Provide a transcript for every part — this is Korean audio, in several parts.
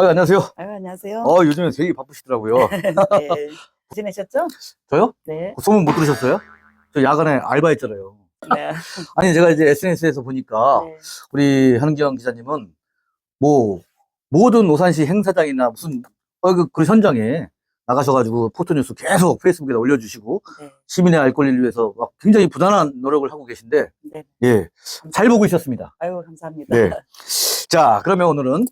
안녕하세요. 안녕하세요. 요즘에 되게 바쁘시더라고요. 네. 지내셨죠? 저요? 네. 소문 못 들으셨어요? 저 야간에 알바했잖아요. 네. 아니, 제가 이제 SNS에서 보니까 네. 우리 한은경 기자님은 뭐, 모든 오산시 행사장이나 무슨, 그 현장에 나가셔가지고 포토뉴스 계속 페이스북에 올려주시고 네. 시민의 알 권리를 위해서 막 굉장히 부단한 노력을 하고 계신데, 네. 예, 잘 보고 있었습니다. 아유, 감사합니다. 네. 자, 그러면 오늘은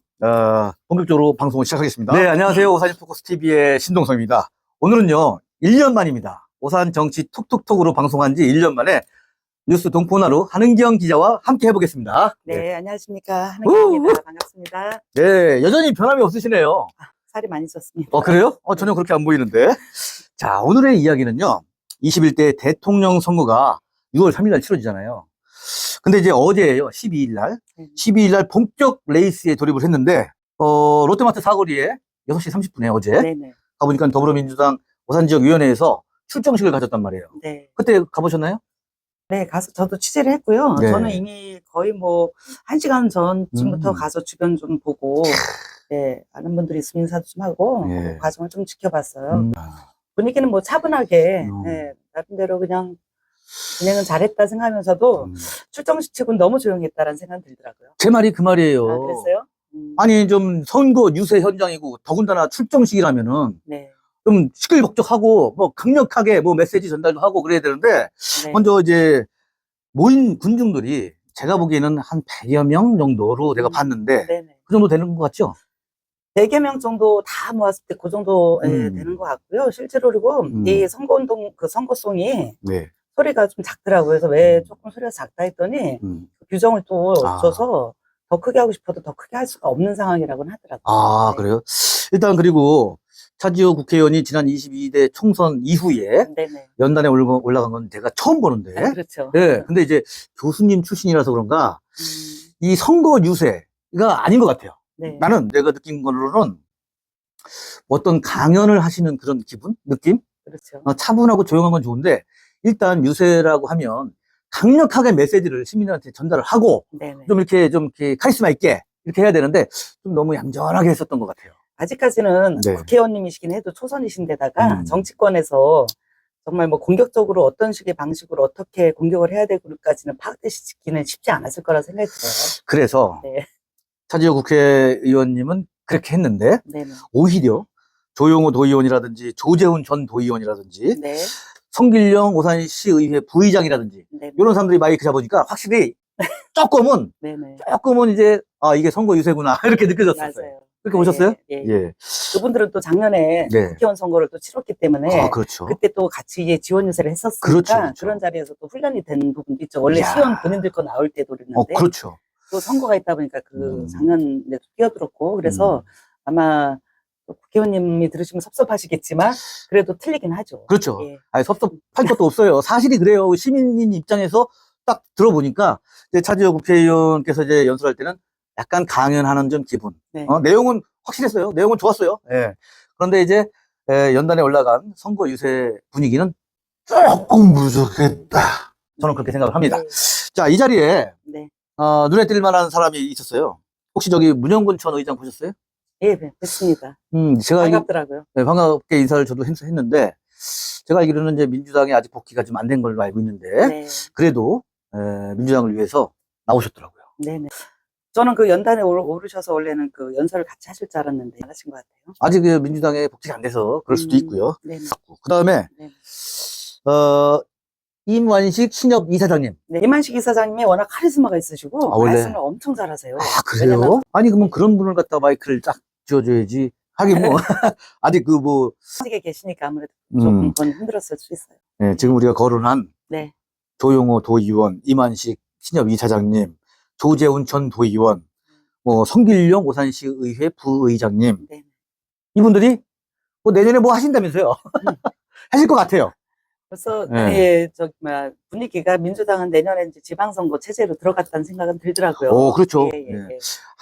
본격적으로 방송을 시작하겠습니다. 네, 안녕하세요. 오산 포커스 TV의 신동성입니다. 오늘은요, 1년 만입니다. 오산 정치 톡톡톡으로 방송한 지 1년 만에 뉴스 동포나루 한은경 기자와 함께 해보겠습니다. 네, 안녕하십니까. 한은경입니다. 반갑습니다. 네, 여전히 변함이 없으시네요. 살이 많이 쪘습니다. 그래요? 전혀 그렇게 안 보이는데. 자, 오늘의 이야기는요, 21대 대통령 선거가 6월 3일 날 치러지잖아요. 근데 이제 어제예요. 12일 날. 12일 날 본격 레이스에 돌입을 했는데, 롯데마트 사거리에 6시 30분에 어제 네네. 가보니까 더불어민주당 오산지역위원회에서 출정식을 가졌단 말이에요. 네. 그때 가보셨나요? 네, 가서 저도 취재를 했고요. 네. 저는 이미 거의 뭐, 1시간 전쯤부터 가서 주변 좀 보고, 네, 아는 분들이 있으면 인사도 좀 하고, 예. 그 과정을 좀 지켜봤어요. 분위기는 뭐 차분하게, 네, 나름대로 그냥 진행은 잘했다 생각하면서도 출정식 치고는 너무 조용했다라는 생각이 들더라고요. 제 말이 그 말이에요. 아, 그랬어요? 아니, 좀 선거 유세 현장이고, 더군다나 출정식이라면은, 네. 좀 시끌벅적하고, 뭐, 강력하게 뭐 메시지 전달도 하고 그래야 되는데, 네. 먼저 이제, 모인 군중들이 제가 보기에는 한 100여 명 정도로 내가 봤는데, 네네. 그 정도 되는 것 같죠? 100여 명 정도 다 모았을 때 그 정도 되는 것 같고요. 실제로 그리고 이 선거운동, 그 선거송이 네. 소리가 좀 작더라고요. 그래서 왜 조금 소리가 작다 했더니 규정을 또 줘서 더 크게 하고 싶어도 더 크게 할 수가 없는 상황이라고는 하더라고요. 네. 그래요? 일단 그리고 차지호 국회의원이 지난 22대 총선 이후에 네네. 연단에 올라간 건 제가 처음 보는데. 아, 그렇죠. 네. 근데 이제 교수님 출신이라서 그런가 이 선거 유세가 아닌 것 같아요. 네. 나는 내가 느낀 걸로는 어떤 강연을 하시는 그런 기분? 느낌? 그렇죠. 차분하고 조용한 건 좋은데 일단 유세라고 하면 강력하게 메시지를 시민들한테 전달을 하고 네네. 좀 이렇게 카리스마 있게 이렇게 해야 되는데 좀 너무 얌전하게 했었던 것 같아요. 아직까지는 네. 국회의원님이시긴 해도 초선이신데다가 정치권에서 정말 뭐 공격적으로 어떤 식의 방식으로 어떻게 공격을 해야 되고까지는 파악되시기는 쉽지 않았을 거라 생각이 들어요. 그래서 네. 차지호 국회의원님은 그렇게 했는데 네네. 오히려 조용호 도의원이라든지 조재훈 전 도의원이라든지 네. 성길령 오산시의회 부의장이라든지 네네. 이런 사람들이 마이크 잡으니까 확실히 조금은 네네. 이제 이게 선거 유세구나 이렇게 느껴졌었어요. 맞아요. 그렇게 보셨어요? 예. 예. 그분들은 또 작년에 네. 국회의원 선거를 또 치렀기 때문에 그렇죠. 그때 또 같이 이제 지원 유세를 했었으니까 그렇죠. 그런 자리에서 또 훈련이 된 부분도 있죠. 원래 이야. 시의원 본인들 거 나올 때도 그랬는데 그렇죠. 또 선거가 있다 보니까 그 작년에 뛰어들었고 그래서 아마 또 국회의원님이 들으시면 섭섭하시겠지만 그래도 틀리긴 하죠. 그렇죠. 예. 아니, 섭섭할 것도 없어요. 사실이 그래요. 시민인 입장에서 딱 들어보니까 이제 차지호 국회의원께서 이제 연설할 때는 약간 강연하는 좀 기분. 네. 내용은 확실했어요. 내용은 좋았어요. 예. 그런데 이제 연단에 올라간 선거 유세 분위기는 조금 부족했다. 저는 그렇게 생각을 합니다. 네. 자, 이 자리에 네. 눈에 띌 만한 사람이 있었어요. 혹시 저기 문영근 전 의장 보셨어요? 예, 뵙습니다. 제가 반갑더라고요. 네, 반갑게 인사를 저도 했는데 제가 알기로는 이제 민주당이 아직 복귀가 좀 안 된 걸로 알고 있는데 네. 그래도 민주당을 위해서 나오셨더라고요. 네네. 저는 그 연단에 오르셔서 원래는 그 연설을 같이 하실 줄 알았는데 안 하신 것 같아요. 아직 그 민주당에 복귀가 안 돼서 그럴 수도 있고요. 네네. 그 다음에 네네. 임완식 신협 이사장님. 네, 이만식 이사장님이 워낙 카리스마가 있으시고 원래? 말씀을 엄청 잘하세요. 그래요? 왜냐면 아니 그러면 그런 분을 갖다 마이크를 딱 쥐어줘야지. 하긴 뭐 아직 그 뭐 직에 계시니까 아무래도 조금 그건 힘들었을 수 있어요. 네, 지금 우리가 거론한 네. 조용호 도의원, 이만식 신협 이사장님, 조재훈 전 도의원, 뭐 성길령 오산시 의회 부의장님 네. 이분들이 뭐 내년에 뭐 하신다면서요? 하실 것 같아요. 벌써 네. 예, 분위기가 민주당은 내년에 이제 지방선거 체제로 들어갔다는 생각은 들더라고요. 그렇죠. 예.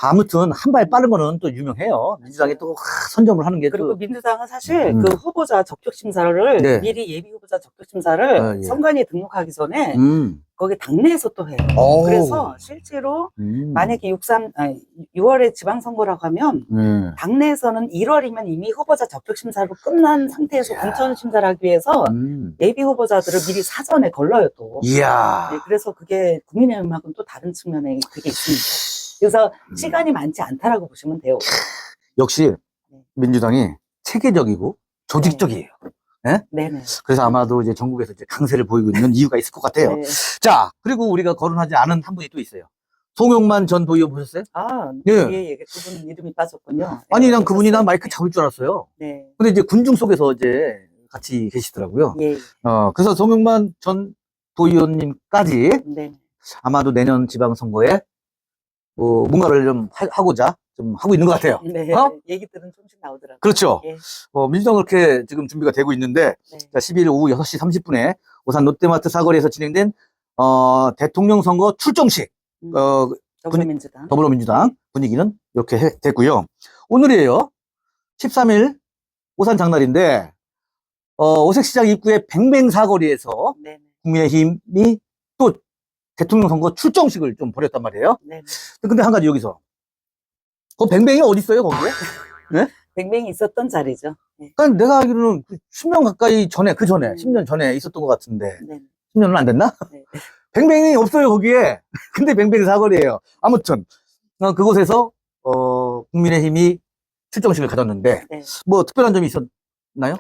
아무튼 한 발 빠른 거는 또 유명해요. 민주당이 또 선점을 하는 게 그리고 또. 민주당은 사실 음. 그 후보자 적격 심사를 네. 미리 예비 후보자 적격 심사를 아, 예. 선관위에 등록하기 전에 음. 거기 당내에서 또 해요. 오. 그래서 실제로 만약에 6월에 지방선거라고 하면 당내에서는 1월이면 이미 후보자 적격 심사로 끝난 상태에서 이야. 공천 심사를 하기 위해서 예비 후보자들을 미리 사전에 걸러요 또. 이야. 네, 그래서 그게 국민의힘하고는 또 다른 측면에 그게 있습니다. 그래서 시간이 많지 않다라고 보시면 돼요. 역시 민주당이 체계적이고 조직적이에요. 네? 네네. 그래서 아마도 이제 전국에서 이제 강세를 보이고 있는 이유가 있을 것 같아요. 네. 자, 그리고 우리가 거론하지 않은 한 분이 또 있어요. 송영만 전 도의원 보셨어요? 아, 예. 예, 그분 이름이 빠졌군요. 아니, 네, 난 그분이 난 그래서- 마이크 잡을 줄 알았어요. 네. 근데 이제 군중 속에서 이제 같이 계시더라고요. 예. 그래서 송영만 전 도의원님까지 네. 아마도 내년 지방선거에 뭔가를 좀 하고자 좀 하고 있는 것 같아요. 네. 어? 얘기들은 조금씩 나오더라고요. 그렇죠. 예. 민주당 그렇게 지금 준비가 되고 있는데, 네. 자, 12일 오후 6시 30분에 오산 롯데마트 사거리에서 진행된, 대통령 선거 출정식, 더불어민주당. 더불어민주당 분위기는 이렇게 됐고요. 오늘이에요. 13일 오산 장날인데, 오색시장 입구의 뱅뱅 사거리에서 네. 국민의힘이 또 대통령 선거 출정식을 좀 벌였단 말이에요. 네. 근데 한 가지 여기서, 그 뱅뱅이 어디 있어요, 거기에? 뱅뱅이 있었던 자리죠. 네. 그러니까 내가 알기로는 10년 가까이 전에, 그 전에, 10년 전에 있었던 것 같은데, 네. 10년은 안 됐나? 네. 뱅뱅이 없어요, 거기에. 근데 뱅뱅 사거리예요. 아무튼, 그곳에서, 국민의힘이 출정식을 가졌는데, 네. 뭐 특별한 점이 있었나요?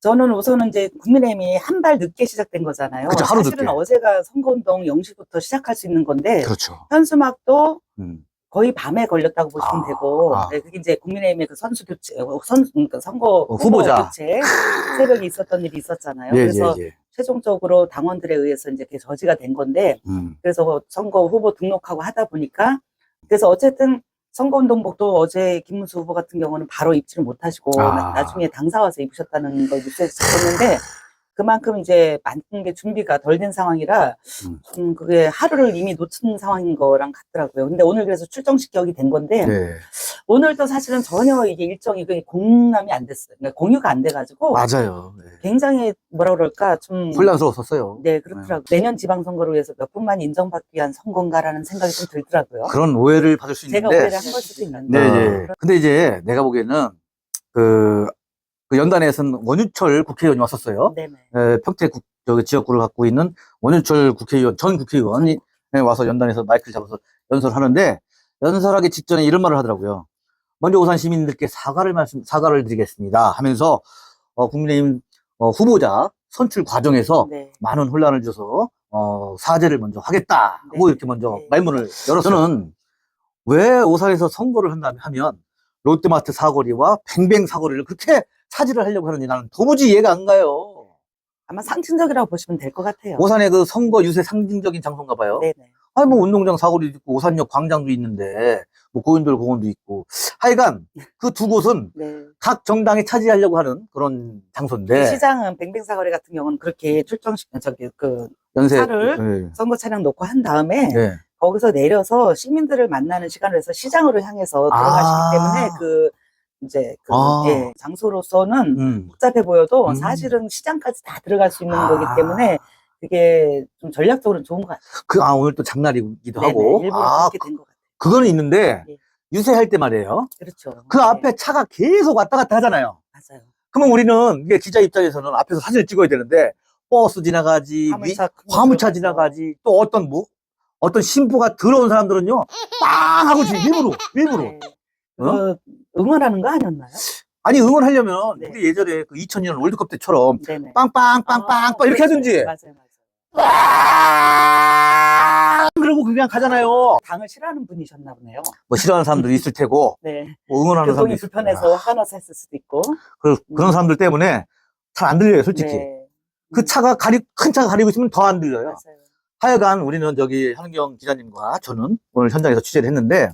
저는 우선은 이제 국민의힘이 한 발 늦게 시작된 거잖아요. 그쵸, 하루 사실은 늦게. 어제가 선거운동 0시부터 시작할 수 있는 건데, 그렇죠. 현수막도 음. 거의 밤에 걸렸다고 보시면 되고, 네, 그게 이제 국민의힘의 그 선수 교체, 그러니까 선거 후보자. 교체 새벽에 있었던 일이 있었잖아요. 예, 그래서 예, 예. 최종적으로 당원들에 의해서 이제 그게 저지가 된 건데, 그래서 선거 후보 등록하고 하다 보니까, 그래서 어쨌든 선거운동복도 어제 김문수 후보 같은 경우는 바로 입지를 못하시고, 나중에 당사 와서 입으셨다는 걸 뉴스에서 듣었는데, 그만큼 이제 많은 게 준비가 덜 된 상황이라, 그게 하루를 이미 놓친 상황인 거랑 같더라고요. 근데 오늘 그래서 출정식 격이 된 건데, 네. 오늘도 사실은 전혀 이게 일정이 공람이 안 됐어요. 그러니까 공유가 안 돼가지고, 맞아요. 네. 굉장히 뭐라 그럴까, 좀. 혼란스러웠었어요. 네, 그렇더라고요. 내년 지방선거를 위해서 몇 분만 인정받기 위한 선거인가라는 생각이 좀 들더라고요. 그런 오해를 받을 수 있는데. 제가 오해를 한 걸 수도 있는데. 네, 예. 근데 이제 내가 보기에는 그 연단에서는 원유철 국회의원이 왔었어요. 네네. 평택 지역구를 갖고 있는 원유철 국회의원, 전 국회의원이 와서 연단에서 마이크를 잡아서 연설을 하는데, 연설하기 직전에 이런 말을 하더라고요. 먼저 오산 시민들께 사과를 드리겠습니다 하면서, 국민의힘 후보자 선출 과정에서 네. 많은 혼란을 줘서, 사죄를 먼저 하겠다 하고 네. 이렇게 먼저 네. 말문을 열었어요. 저는 왜 오산에서 선거를 하면 롯데마트 사거리와 뱅뱅 사거리를 그렇게 차지를 하려고 하는지 나는 도무지 이해가 안 가요. 아마 상징적이라고 보시면 될 것 같아요. 오산의 그 선거 유세 상징적인 장소인가 봐요. 네네. 아니, 뭐 운동장 사거리도 있고 오산역 광장도 있는데, 뭐 고인돌 공원도 있고. 하여간 그 두 곳은 네. 각 정당이 차지하려고 하는 그런 장소인데. 시장은 뱅뱅사거리 같은 경우는 그렇게 출정식, 연세. 차를 선거 차량 놓고 한 다음에 네. 거기서 내려서 시민들을 만나는 시간을 해서 시장으로 향해서 들어가시기 때문에 예, 장소로서는 복잡해 보여도 사실은 시장까지 다 들어갈 수 있는 거기 때문에 그게 좀 전략적으로 좋은 것 같아요. 오늘 또 장날이기도 네네, 하고. 일부러 그렇게 된 것 같아요. 그거는 있는데, 예. 유세할 때 말이에요. 그렇죠. 그 네. 앞에 차가 계속 왔다 갔다 하잖아요. 맞아요. 그러면 우리는, 이게 기자 입장에서는 앞에서 사진을 찍어야 되는데, 버스 지나가지, 화물차 지나가지, 또 어떤 신부가 들어온 사람들은요, 빵! 하고 일부러. 네. 응원하는 거 아니었나요? 아니, 응원하려면, 네. 우리 예전에 그 2002년 월드컵 때처럼, 네네. 빵빵, 이렇게 하든지, 맞아요. 그러고 그냥 가잖아요. 당을 싫어하는 분이셨나 보네요. 뭐 싫어하는 사람들이 있을 테고, 네. 뭐 응원하는 사람도 교통이 있을 불편해서 화가 나서 했을 수도 있고. 그런 사람들 때문에 잘 안 들려요, 솔직히. 네. 그 차가 큰 차가 가리고 있으면 더 안 들려요. 맞아요. 하여간 우리는 저기 현경 기자님과 저는 오늘 현장에서 취재를 했는데,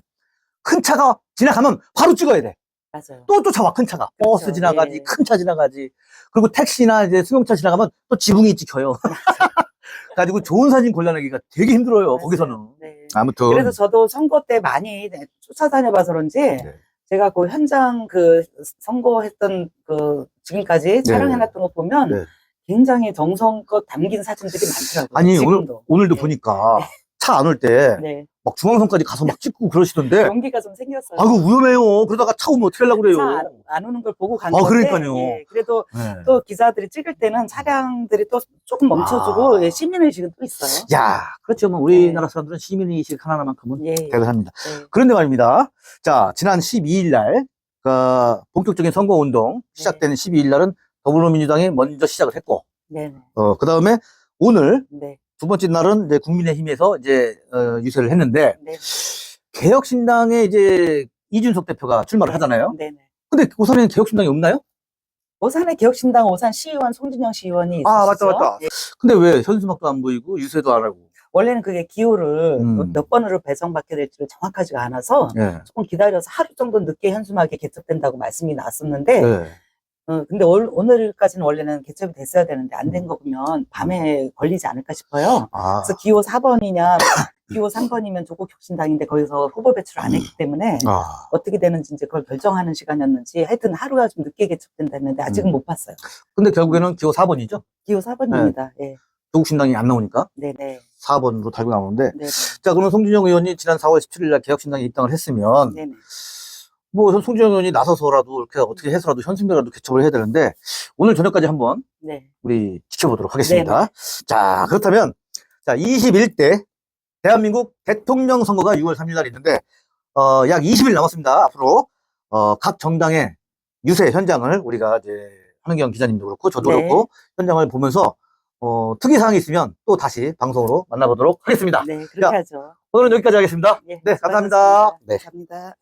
큰 차가 지나가면 바로 찍어야 돼. 맞아요. 또 쫓아와, 큰 차가. 그렇죠. 버스 지나가지, 예. 큰 차 지나가지. 그리고 택시나 이제 수용차 지나가면 또 지붕이 찍혀요. 가지고 좋은 사진 골라내기가 되게 힘들어요, 맞아요. 거기서는. 네. 아무튼. 그래도 저도 선거 때 많이 쫓아다녀봐서 그런지 네. 제가 그 현장 그 선거했던 그 지금까지 촬영해놨던 거 보면 네. 굉장히 정성껏 담긴 사진들이 많더라고요. 아니, 지금도. 오늘도 네. 보니까 차 안 올 때, 네. 막 중앙선까지 가서 막 찍고 그러시던데, 용기가 좀 생겼어요. 아이고, 위험해요. 그러다가 차 오면 어떻게 하려고 그래요. 차 안 오는 걸 보고 간 아, 건데 그러니까요. 예, 그래도 네. 또 기자들이 찍을 때는 차량들이 또 조금 멈춰주고 아. 예, 시민의식은 또 있어요. 야, 그렇죠. 뭐, 우리나라 사람들은 시민의식 하나만큼은 예, 대단합니다. 예. 그런데 말입니다. 자, 지난 12일 날, 본격적인 선거운동 시작되는 12일 날은 더불어민주당이 먼저 시작을 했고, 네, 그 다음에 오늘 네, 두 번째 날은 이제 국민의힘에서 이제, 유세를 했는데, 네, 개혁신당에 이제 이준석 대표가 출마를 하잖아요. 네, 네. 근데 오산에는 개혁신당이 없나요? 오산의 개혁신당 오산 시의원 송진영 시의원이 아, 있으시죠? 맞다. 예. 근데 왜 현수막도 안 보이고 유세도 안 하고? 원래는 그게 기호를 음. 몇 번으로 배정받게 될지를 정확하지가 않아서 예. 조금 기다려서 하루 정도 늦게 현수막이 개첩된다고 말씀이 나왔었는데 예. 근데 오늘까지는 원래는 개첩이 됐어야 되는데 안 된 거 보면 밤에 걸리지 않을까 싶어요. 아, 그래서 기호 4번이냐 기호 3번이면 조국 혁신당인데 거기서 후보 배출을 안 했기 때문에 아. 어떻게 되는지 이제 그걸 결정하는 시간이었는지 하여튼 하루가 좀 늦게 개첩된다 했는데 아직은 못 봤어요. 근데 결국에는 기호 4번이죠? 기호 4번입니다. 예. 조국신당이 안 나오니까 네네. 4번으로 달고 나오는데. 네네. 자, 그러면 송진영 의원이 지난 4월 17일 날 개혁신당에 입당을 했으면, 네네. 뭐, 송진영 의원이 나서서라도 이렇게 어떻게 해서라도 현수막이라도 개척을 해야 되는데, 오늘 저녁까지 한번 네. 우리 지켜보도록 하겠습니다. 자, 그렇다면, 자, 21대 대한민국 대통령 선거가 6월 3일 날 있는데, 약 20일 남았습니다. 앞으로, 각 정당의 유세 현장을 우리가 이제, 한은경 기자님도 그렇고, 저도 네. 그렇고, 현장을 보면서, 특이사항이 있으면 또 다시 방송으로 만나보도록 하겠습니다. 네, 그렇게 자, 하죠. 오늘은 여기까지 하겠습니다. 예, 네, 감사합니다. 수고하셨습니다. 네. 감사합니다.